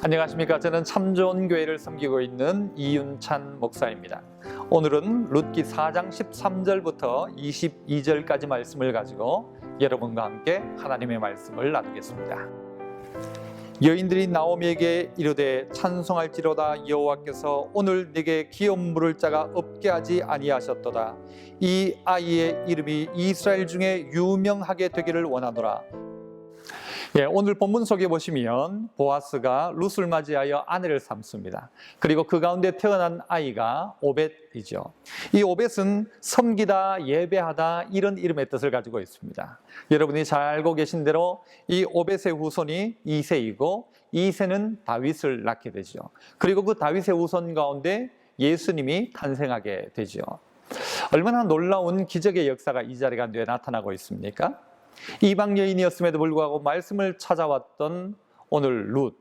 안녕하십니까. 저는 참 좋은 교회를 섬기고 있는 이윤찬 목사입니다. 오늘은 룻기 4장 13절부터 22절까지 말씀을 가지고 여러분과 함께 하나님의 말씀을 나누겠습니다. 여인들이 나오미에게 이르되 찬송할지로다. 여호와께서 오늘 네게 기업 물을 자가 없게 하지 아니하셨도다. 이 아이의 이름이 이스라엘 중에 유명하게 되기를 원하노라. 오늘 본문 속에 보시면 보아스가 룻을 맞이하여 아내를 삼습니다. 그리고 그 가운데 태어난 아이가 오벳이죠. 이 오벳은 섬기다, 예배하다 이런 이름의 뜻을 가지고 있습니다. 여러분이 잘 알고 계신 대로 이 오벳의 후손이 이새이고 이새는 다윗을 낳게 되죠. 그리고 그 다윗의 후손 가운데 예수님이 탄생하게 되죠. 얼마나 놀라운 기적의 역사가 이 자리 가운데 나타나고 있습니까? 이방 여인이었음에도 불구하고 말씀을 찾아왔던 오늘 룻.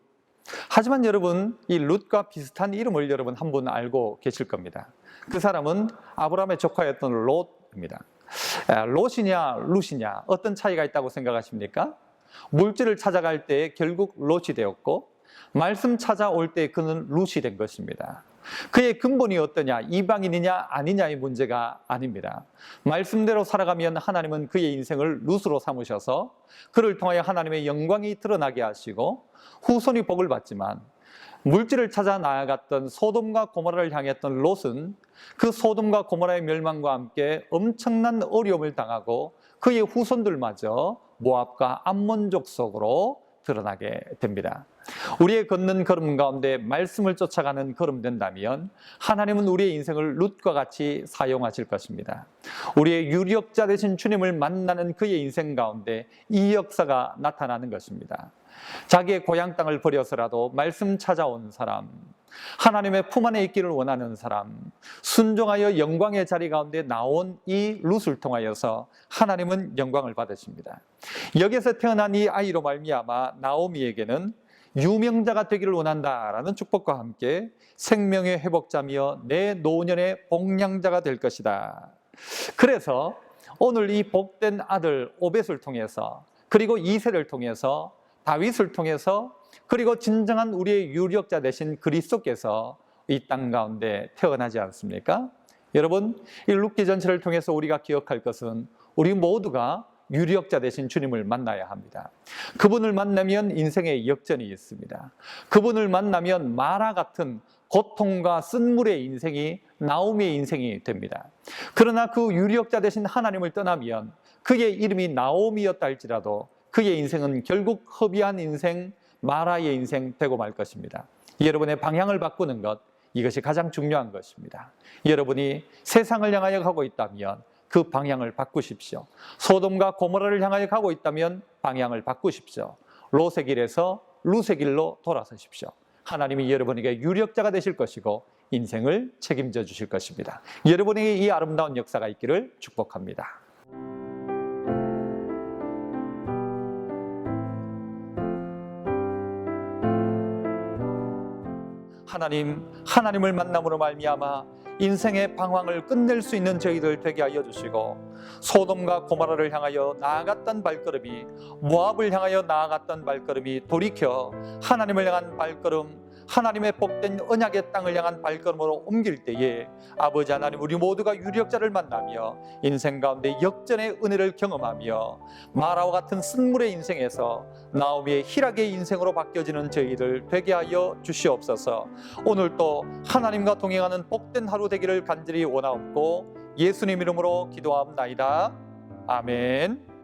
하지만 여러분, 이 룻과 비슷한 이름을 여러분 한 분 알고 계실 겁니다. 그 사람은 아브라함의 조카였던 롯입니다. 롯이냐 룻이냐 어떤 차이가 있다고 생각하십니까? 물질을 찾아갈 때 결국 롯이 되었고, 말씀 찾아올 때 그는 룻이 된 것입니다. 그의 근본이 어떠냐, 이방인이냐 아니냐의 문제가 아닙니다. 말씀대로 살아가면 하나님은 그의 인생을 룻으로 삼으셔서 그를 통하여 하나님의 영광이 드러나게 하시고 후손이 복을 받지만, 물질을 찾아 나아갔던 소돔과 고모라를 향했던 롯은 그 소돔과 고모라의 멸망과 함께 엄청난 어려움을 당하고 그의 후손들마저 모압과 암몬족 속으로 드러나게 됩니다. 우리의 걷는 걸음 가운데 말씀을 쫓아가는 걸음 된다면 하나님은 우리의 인생을 룻과 같이 사용하실 것입니다. 우리의 유력자 되신 주님을 만나는 그의 인생 가운데 이 역사가 나타나는 것입니다. 자기의 고향 땅을 버려서라도 말씀 찾아온 사람, 하나님의 품 안에 있기를 원하는 사람, 순종하여 영광의 자리 가운데 나온 이 룻을 통하여서 하나님은 영광을 받으십니다. 여기서 태어난 이 아이로 말미암아 나오미에게는 유명자가 되기를 원한다라는 축복과 함께 생명의 회복자며 내 노년의 복량자가 될 것이다. 그래서 오늘 이 복된 아들 오벳을 통해서, 그리고 이새를 통해서, 다윗을 통해서, 그리고 진정한 우리의 유력자 되신 그리스도께서 이 땅 가운데 태어나지 않습니까? 여러분, 이 룻기 전체를 통해서 우리가 기억할 것은 우리 모두가 유력자 되신 주님을 만나야 합니다. 그분을 만나면 인생의 역전이 있습니다. 그분을 만나면 마라 같은 고통과 쓴물의 인생이 나오미의 인생이 됩니다. 그러나 그 유력자 되신 하나님을 떠나면 그의 이름이 나오미였다 할지라도 그의 인생은 결국 허비한 인생, 마라의 인생 되고 말 것입니다. 여러분의 방향을 바꾸는 것, 이것이 가장 중요한 것입니다. 여러분이 세상을 향하여 가고 있다면 그 방향을 바꾸십시오. 소돔과 고모라를 향하여 가고 있다면 방향을 바꾸십시오. 롯의 길에서 룻의 길로 돌아서십시오. 하나님이 여러분에게 유력자가 되실 것이고 인생을 책임져 주실 것입니다. 여러분에게 이 아름다운 역사가 있기를 축복합니다. 하나님을 만남으로 말미암아 인생의 방황을 끝낼 수 있는 저희들 되게 하여 주시고, 소돔과 고모라를 향하여 나아갔던 발걸음이, 모압을 향하여 나아갔던 발걸음이 돌이켜 하나님을 향한 발걸음, 하나님의 복된 언약의 땅을 향한 발걸음으로 옮길 때에 아버지 하나님, 우리 모두가 유력자를 만나며 인생 가운데 역전의 은혜를 경험하며 마라와 같은 쓴물의 인생에서 나오미의 희락의 인생으로 바뀌어지는 저희들 되게 하여 주시옵소서. 오늘 또 하나님과 동행하는 복된 하루 되기를 간절히 원하옵고 예수님 이름으로 기도하옵나이다. 아멘.